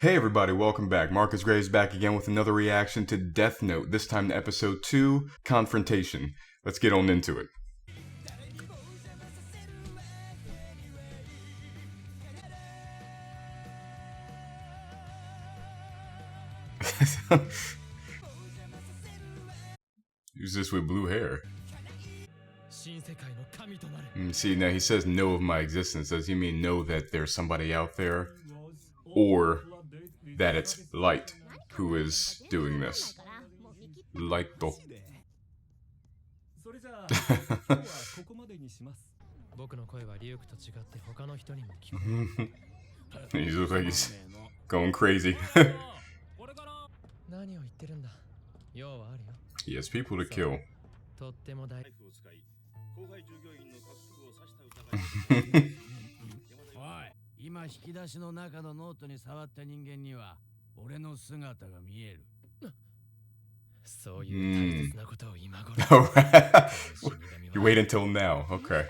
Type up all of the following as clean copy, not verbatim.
Hey everybody, welcome back. Marcus Graves back again with another reaction to Death Note, this time to episode 2, Confrontation. Let's get on into it. Who's this with blue hair? See, now he says know of my existence. Does he mean know that there's somebody out there? Or that it's Light who is doing this? Lighto. He looks like he's going crazy. He has people to kill. Alright. You wait until now, okay.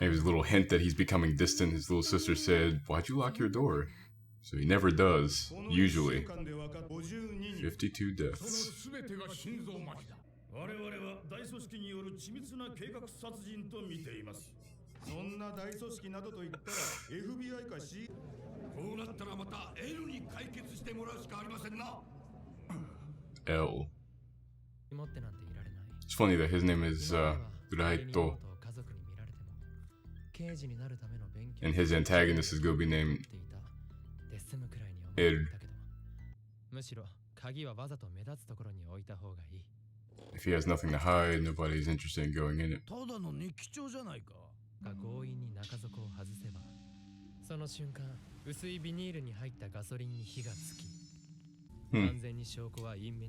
Maybe a little hint that he's becoming distant. His little sister said, "Why'd you lock your door?" So he never does, usually. 52 deaths. L. It's funny that his name is Raito. And his antagonist is going to be named El. If he has nothing to hide, nobody's interested in going in it.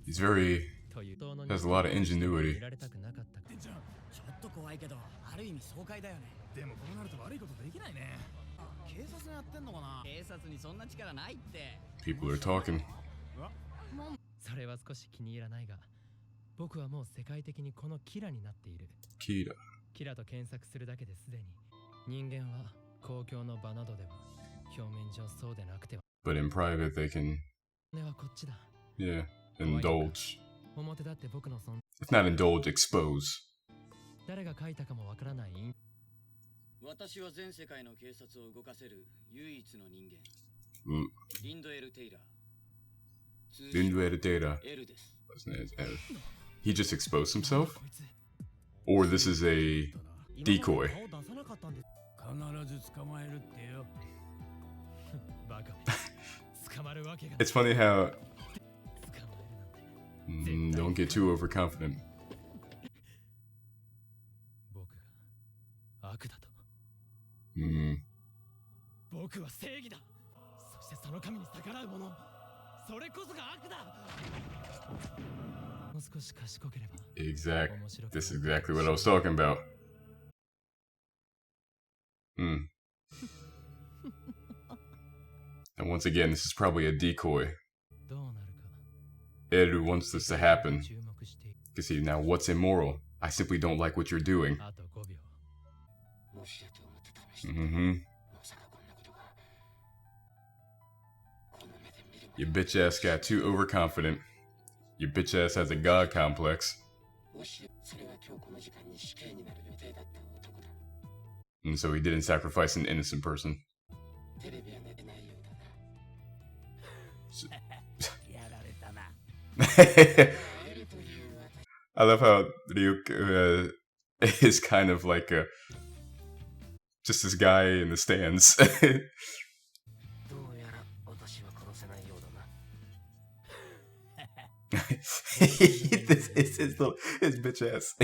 He's very... has a lot of ingenuity. People are talking. Kira. But in private they can... yeah, indulge. If not indulge, expose. He just exposed himself? Or this is a decoy? It's funny how... don't get too overconfident. This is exactly what I was talking about. And once again, this is probably a decoy. Eru wants this to happen. You see, now what's immoral? I simply don't like what you're doing. Your bitch ass got too overconfident. Your bitch ass has a god complex. And so he didn't sacrifice an innocent person. I love how Ryuk is kind of like just this guy in the stands. his bitch ass.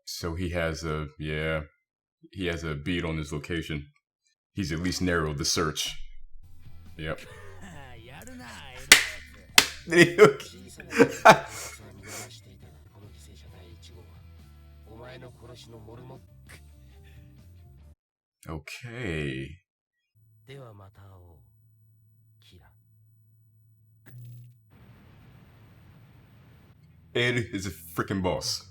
So he has a, he has a beat on his location. He's at least narrowed the search. Yep. Okay. Ed is a freaking boss.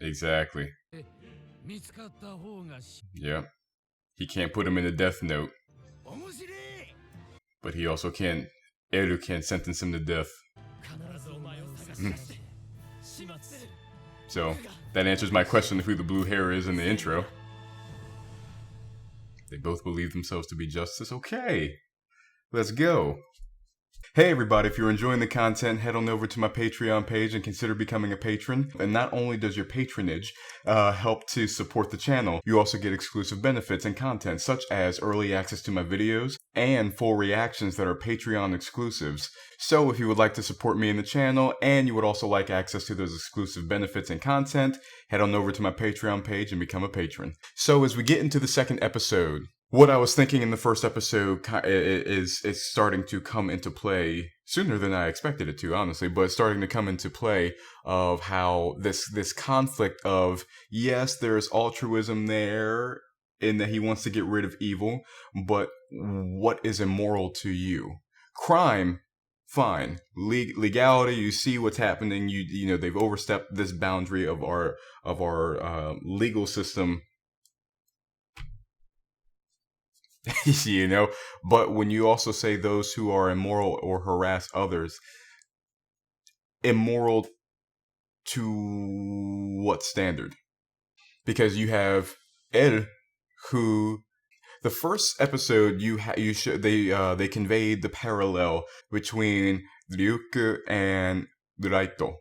Exactly. Yeah. He can't put him in a death note, but he also can't. Eru can't sentence him to death. So that answers my question of who the blue hair is in the intro. They both believe themselves to be justice. Okay, let's go. Hey everybody, if you're enjoying the content, head on over to my Patreon page and consider becoming a patron. And not only does your patronage help to support the channel, you also get exclusive benefits and content such as early access to my videos and full reactions that are Patreon exclusives. So if you would like to support me in the channel and you would also like access to those exclusive benefits and content, head on over to my Patreon page and become a patron. So as we get into the second episode, what I was thinking in the first episode is starting to come into play sooner than I expected it to, honestly, but it's starting to come into play of how this conflict of, yes, there's altruism there in that he wants to get rid of evil, but what is immoral to you? Crime, fine. Legality, you see what's happening, you know, they've overstepped this boundary of our legal system. You know, but when you also say those who are immoral or harass others, immoral to what standard? Because you have El, who the first episode they conveyed the parallel between Ryuku and Raito.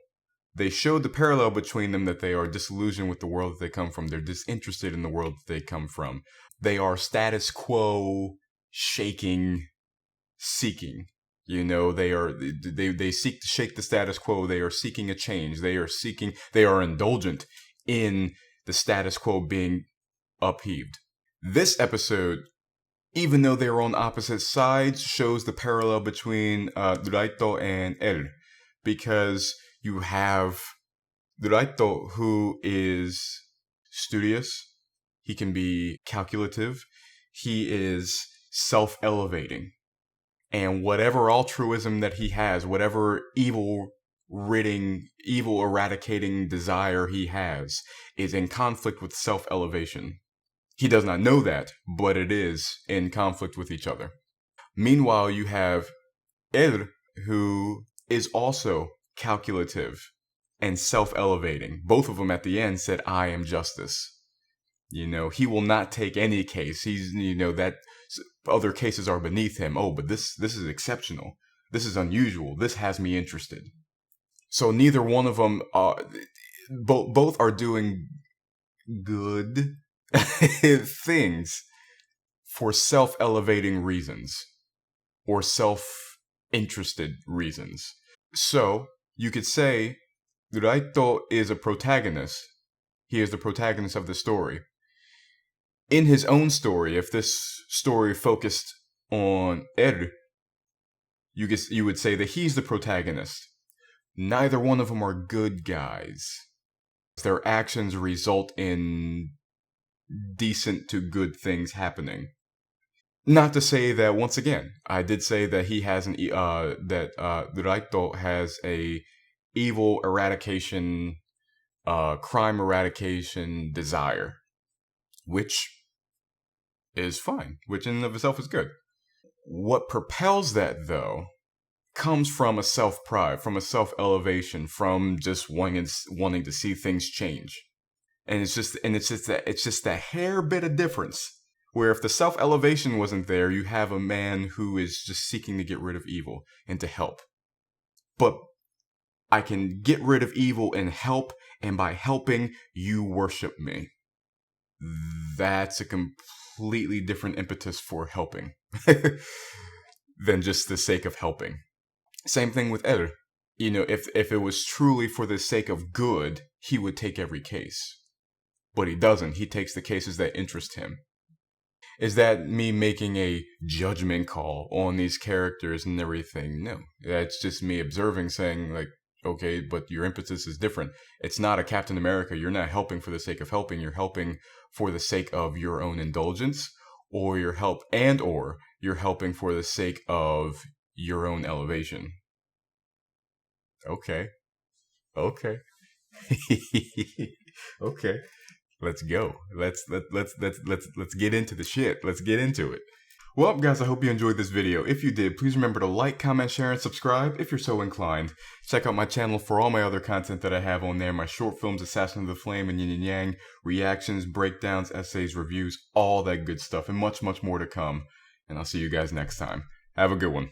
They showed the parallel between them, that they are disillusioned with the world that they come from. They're disinterested in the world that they come from. They are status quo shaking, seeking. You know, they seek to shake the status quo. They are seeking a change. They are indulgent in the status quo being upheaved. This episode, even though they're on opposite sides, shows the parallel between Raito and El, because you have Raito, who is studious. He can be calculative. He is self-elevating. And whatever altruism that he has, whatever evil eradicating desire he has, is in conflict with self-elevation. He does not know that, but it is in conflict with each other. Meanwhile, you have El, who is also calculative and self-elevating. Both of them at the end said, I am justice. You know, he will not take any case. He's, you know, that other cases are beneath him. Oh, but this is exceptional. This is unusual. This has me interested. So neither one of them, both are doing good things for self-elevating reasons or self-interested reasons. So you could say Raito is a protagonist. He is the protagonist of the story. In his own story, if this story focused on Er, you would say that he's the protagonist. Neither one of them are good guys. Their actions result in decent to good things happening. Not to say that, once again, I did say that he has Raito has a evil eradication, crime eradication desire, which is fine, which in and of itself is good. What propels that, though, comes from a self-pride, from a self-elevation, from just wanting to see things change. And it's just that hair bit of difference, where if the self-elevation wasn't there, you have a man who is just seeking to get rid of evil and to help. But I can get rid of evil and help, and by helping, you worship me. That's a completely different impetus for helping than just the sake of helping. Same thing with El. You know, if it was truly for the sake of good, he would take every case. But he doesn't. He takes the cases that interest him. Is that me making a judgment call on these characters and everything? No. That's just me observing, saying, like, okay, but your impetus is different. It's not a Captain America. You're not helping for the sake of helping. You're helping for the sake of your own indulgence, or you're helping for the sake of your own elevation. Okay. Okay. Let's go. Let's get into the shit. Let's get into it. Well, guys, I hope you enjoyed this video. If you did, please remember to like, comment, share, and subscribe if you're so inclined. Check out my channel for all my other content that I have on there. My short films, Assassin of the Flame and Yin and Yang, reactions, breakdowns, essays, reviews, all that good stuff, and much, much more to come. And I'll see you guys next time. Have a good one.